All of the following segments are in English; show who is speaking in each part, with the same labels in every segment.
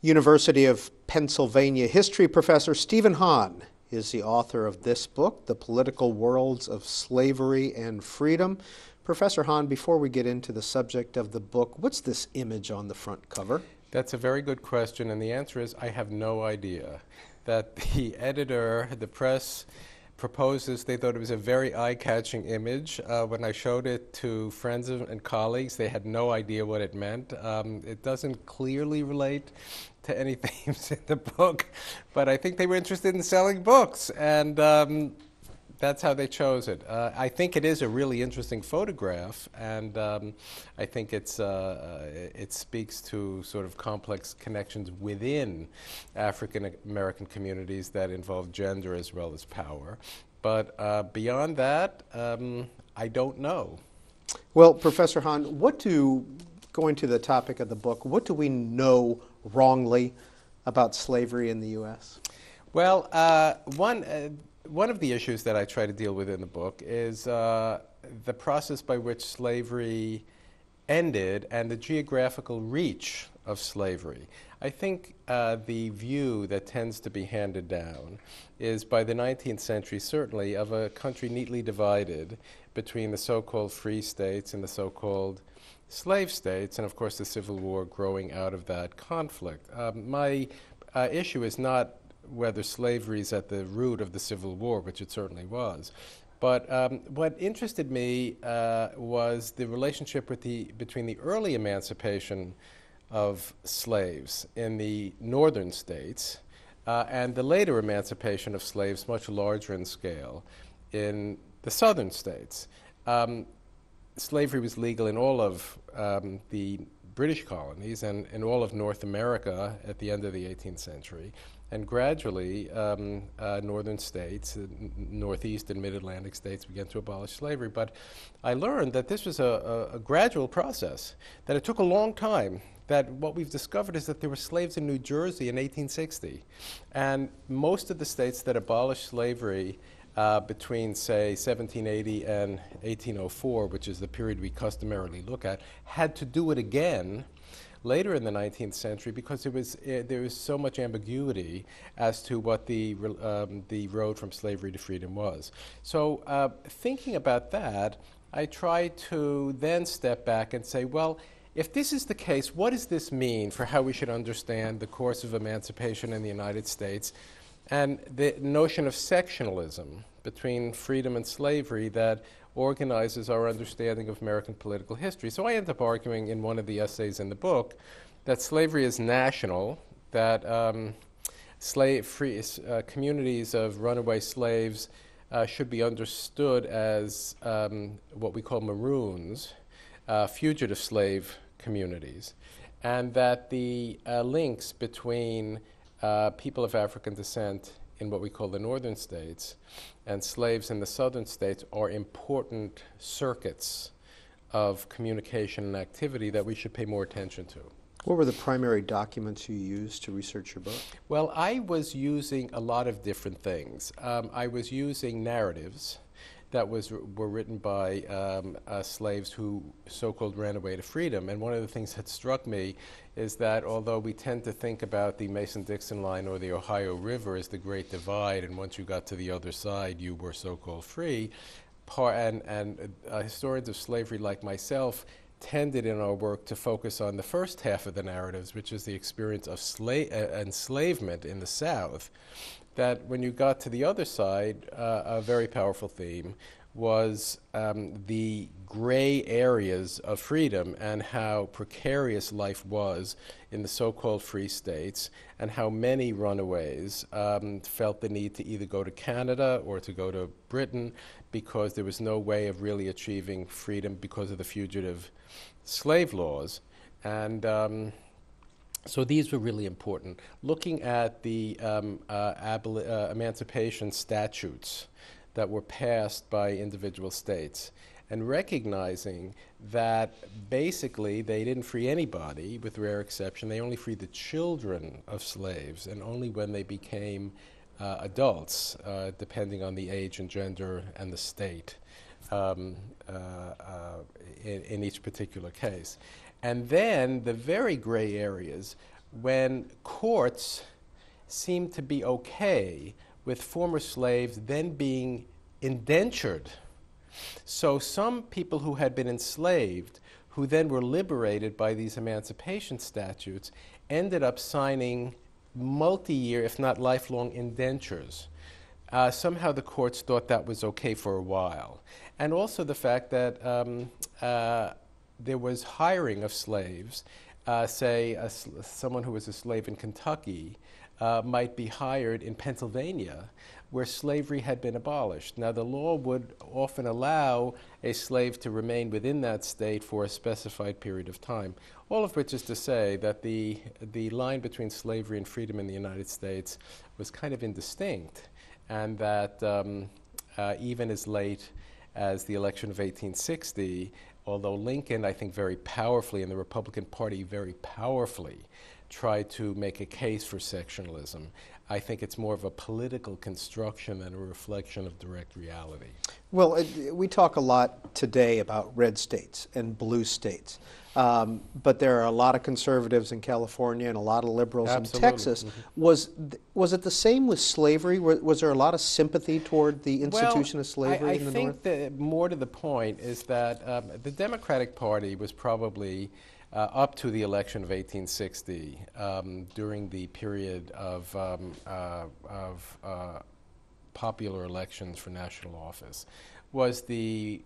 Speaker 1: University of Pennsylvania history professor Steven Hahn is the author of this book, The Political Worlds of Slavery and Freedom. Professor Hahn, before we get into the subject of the book, what's this image on the front cover?
Speaker 2: That's a very good question, and the answer is I have no idea. That the editor, the press, proposes, they thought it was a very eye-catching image. When I showed it to friends and colleagues, they had no idea what it meant. It doesn't clearly relate to any themes in the book, but I think they were interested in selling books, and that's how they chose it. I think it is a really interesting photograph, and I think it speaks to sort of complex connections within African American communities that involve gender as well as power. But beyond that, I don't know.
Speaker 1: Well, Professor Hahn, going to the topic of the book, what do we know wrongly about slavery in the U.S.?
Speaker 2: Well, one of the issues that I try to deal with in the book is the process by which slavery ended and the geographical reach of slavery. I think the view that tends to be handed down is, by the 19th century certainly, of a country neatly divided between the so-called free states and the so-called slave states, and of course the Civil War growing out of that conflict. My issue is not whether slavery is at the root of the Civil War, which it certainly was. But what interested me was the relationship between the early emancipation of slaves in the northern states and the later emancipation of slaves, much larger in scale, in the southern states. Slavery was legal in all of the British colonies and in all of North America at the end of the 18th century. And gradually, northern states, northeast and mid-Atlantic states began to abolish slavery. But I learned that this was a gradual process, that it took a long time, that what we've discovered is that there were slaves in New Jersey in 1860. And most of the states that abolished slavery between, say, 1780 and 1804, which is the period we customarily look at, had to do it again later in the 19th century because there was so much ambiguity as to what the road from slavery to freedom was. So thinking about that, I try to then step back and say, well, if this is the case, what does this mean for how we should understand the course of emancipation in the United States and the notion of sectionalism between freedom and slavery that organizes our understanding of American political history? So I end up arguing in one of the essays in the book that slavery is national, that communities of runaway slaves should be understood as what we call maroons, fugitive slave communities, and that the links between people of African descent in what we call the northern states and slaves in the southern states are important circuits of communication and activity that we should pay more attention to.
Speaker 1: What were the primary documents you used to research your book?
Speaker 2: Well, I was using a lot of different things. I was using narratives that were written by slaves who so-called ran away to freedom. And one of the things that struck me is that although we tend to think about the Mason-Dixon line or the Ohio River as the Great Divide, and once you got to the other side, you were so-called free, historians of slavery like myself tended in our work to focus on the first half of the narratives, which is the experience of enslavement in the South, that when you got to the other side, a very powerful theme was the gray areas of freedom and how precarious life was in the so-called free states, and how many runaways felt the need to either go to Canada or to go to Britain because there was no way of really achieving freedom because of the fugitive slave laws. And so these were really important. Looking at the emancipation statutes that were passed by individual states and recognizing that basically they didn't free anybody, with rare exception. They only freed the children of slaves, and only when they became adults, depending on the age and gender and the state in each particular case. And then the very gray areas when courts seemed to be okay with former slaves then being indentured. So some people who had been enslaved, who then were liberated by these emancipation statutes, ended up signing multi-year, if not lifelong, indentures. Somehow the courts thought that was okay for a while. And also the fact that there was hiring of slaves. Say someone who was a slave in Kentucky might be hired in Pennsylvania, where slavery had been abolished. Now, the law would often allow a slave to remain within that state for a specified period of time, all of which is to say that the line between slavery and freedom in the United States was kind of indistinct, and that even as late as the election of 1860, although Lincoln, I think very powerfully, and the Republican Party very powerfully, tried to make a case for sectionalism, I think it's more of a political construction than a reflection of direct reality.
Speaker 1: Well, we talk a lot today about red states and blue states, but there are a lot of conservatives in California and a lot of liberals
Speaker 2: Absolutely.
Speaker 1: in Texas.
Speaker 2: Mm-hmm.
Speaker 1: Was it the same with slavery? Was there a lot of sympathy toward the institution of slavery in the North?
Speaker 2: I think that more to the point is that the Democratic Party was probably up to the election of 1860, during the period of popular elections for national office, was the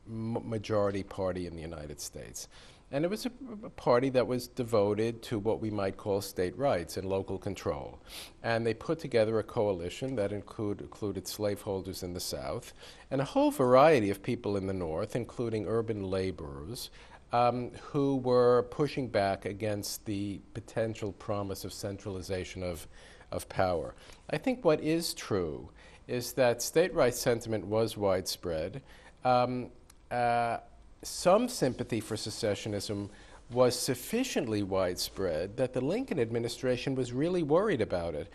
Speaker 2: majority party in the United States. And it was a party that was devoted to what we might call state rights and local control. And they put together a coalition that included slaveholders in the South and a whole variety of people in the North, including urban laborers, who were pushing back against the potential promise of centralization of power. I think what is true is that state rights sentiment was widespread. Some sympathy for secessionism was sufficiently widespread that the Lincoln administration was really worried about it.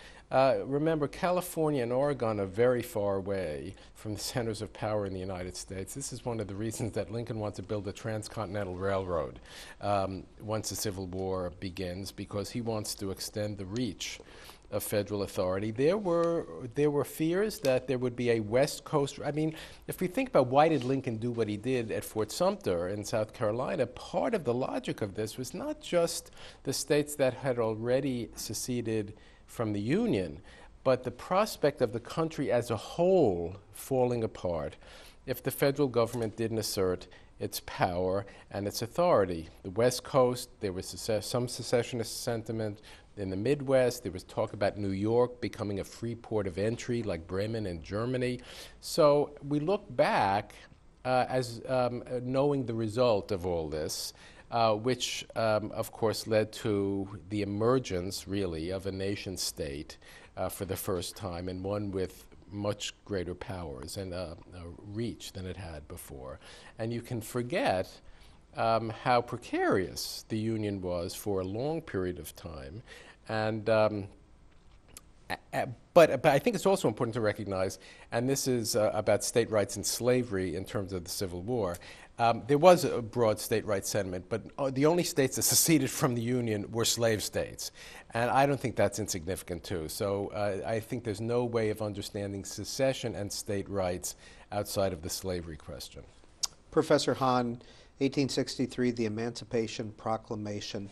Speaker 2: Remember, California and Oregon are very far away from the centers of power in the United States. This is one of the reasons that Lincoln wants to build a transcontinental railroad once the Civil War begins, because he wants to extend the reach of federal authority. There were fears that there would be a West Coast. I mean, if we think about why did Lincoln do what he did at Fort Sumter in South Carolina, part of the logic of this was not just the states that had already seceded from the Union, but the prospect of the country as a whole falling apart if the federal government didn't assert its power and its authority. The West Coast, there was some secessionist sentiment. In the Midwest, there was talk about New York becoming a free port of entry like Bremen in Germany. So we look back as knowing the result of all this, which of course led to the emergence, really, of a nation state for the first time, and one with much greater powers and reach than it had before. And you can forget how precarious the Union was for a long period of time. And but I think it's also important to recognize, and this is about state rights and slavery in terms of the Civil War, there was a broad state rights sentiment, but the only states that seceded from the Union were slave states. And I don't think that's insignificant, too. So I think there's no way of understanding secession and state rights outside of the slavery question.
Speaker 1: Professor Hahn, 1863, the Emancipation Proclamation,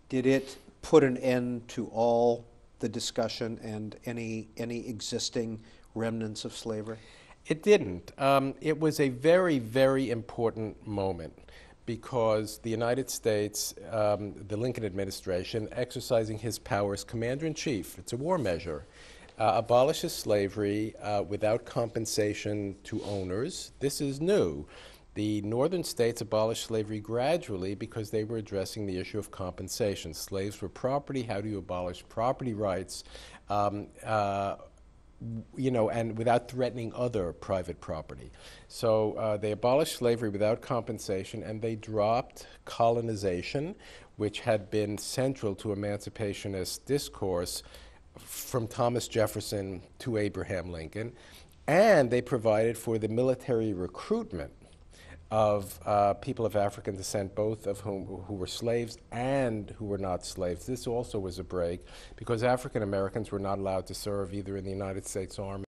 Speaker 1: did it put an end to all the discussion and any existing remnants of slavery?
Speaker 2: It didn't. It was a very, very important moment because the United States, the Lincoln administration, exercising his power as commander-in-chief, it's a war measure, abolishes slavery without compensation to owners. This is new. The northern states abolished slavery gradually because they were addressing the issue of compensation. Slaves were property. How do you abolish property rights? You know, and without threatening other private property. So they abolished slavery without compensation, and they dropped colonization, which had been central to emancipationist discourse from Thomas Jefferson to Abraham Lincoln, and they provided for the military recruitment of people of African descent, both of whom who were slaves and who were not slaves. This also was a break because African Americans were not allowed to serve either in the United States Army